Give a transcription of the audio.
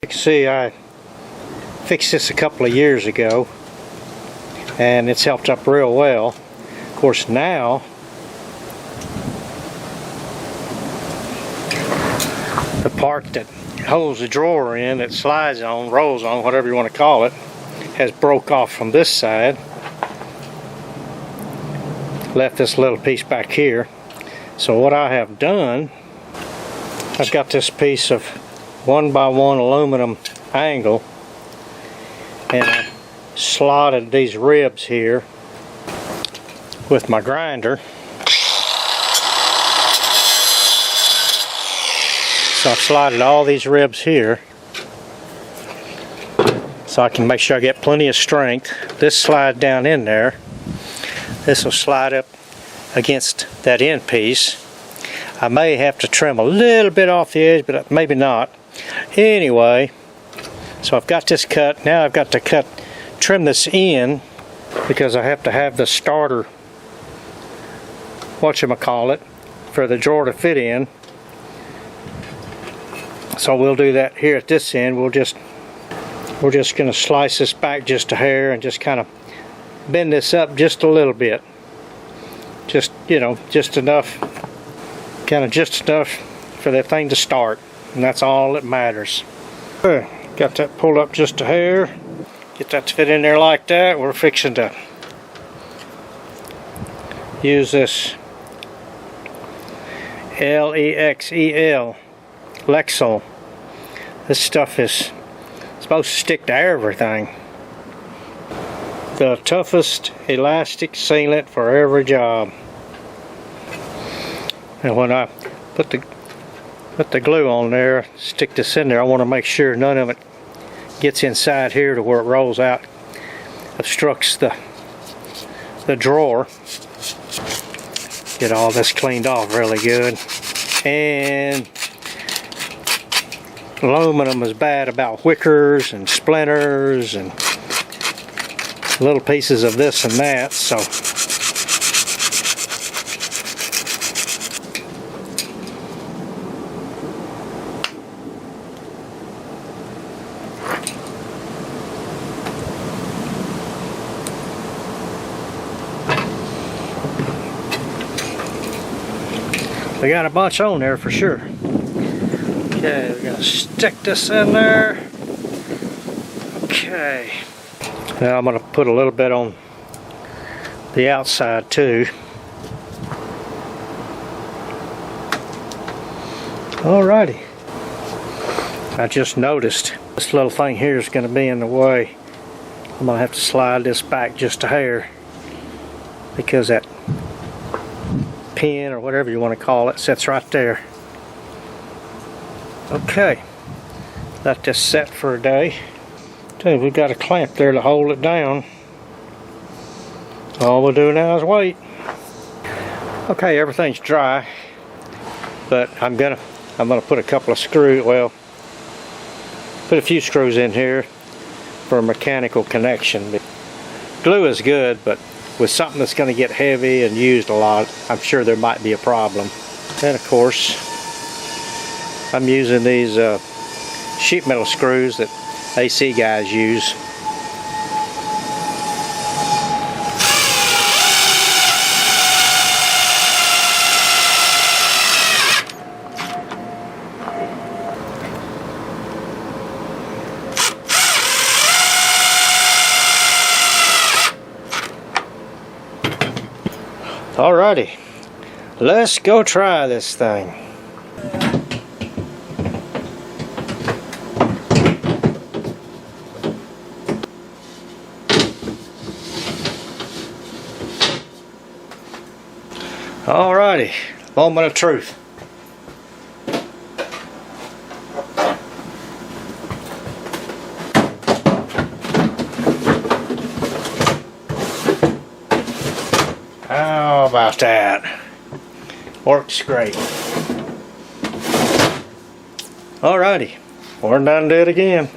You can see I fixed this a couple of years ago and it's helped up real well. Of course now the part that holds the drawer in, that slides on, rolls on, whatever you want to call it, has broke off from this side. Left this little piece back here. So what I have done, I've got this piece of 1x1 aluminum angle and I slotted these ribs here with my grinder. So I've slotted all these ribs here so I can make sure I get plenty of strength. This slide down in there. This will slide up against that end piece. I may have to trim a little bit off the edge, but maybe not. Anyway, so I've got this cut. Now I've got to trim this in because I have to have the starter, whatchamacallit, for the drawer to fit in. So we'll do that here at this end. We're just going to slice this back just a hair and just kind of bend this up just a little bit. Just, you know, just enough, kind of just enough for that thing to start. And that's all that matters. Okay, got that pulled up just a hair. Get that to fit in there like that. We're fixing to use this Lexel. Lexel. This stuff is supposed to stick to everything. The toughest elastic sealant for every job. And when I put the glue on there, stick this in there, I want to make sure none of it gets inside here to where it rolls out, obstructs the drawer. Get all this cleaned off really good. And aluminum is bad about wickers and splinters and little pieces of this and that, so we got a bunch on there for sure. Okay, we're gonna stick this in there. Okay. Now I'm gonna put a little bit on the outside too. Alrighty. I just noticed this little thing here is gonna be in the way. I'm gonna have to slide this back just a hair because that pin or whatever you want to call it sits right there. Okay, let this set for a day. Okay, we've got a clamp there to hold it down. All we'll do now is wait. Okay, everything's dry, but I'm gonna put a couple of screws. Well, put a few screws in here for a mechanical connection. Glue is good, but with something that's going to get heavy and used a lot, I'm sure there might be a problem. And of course, I'm using these sheet metal screws that AC guys use. Alrighty, let's go try this thing. Alrighty, moment of truth. How about that? Works great. Alrighty, we're done to do it again.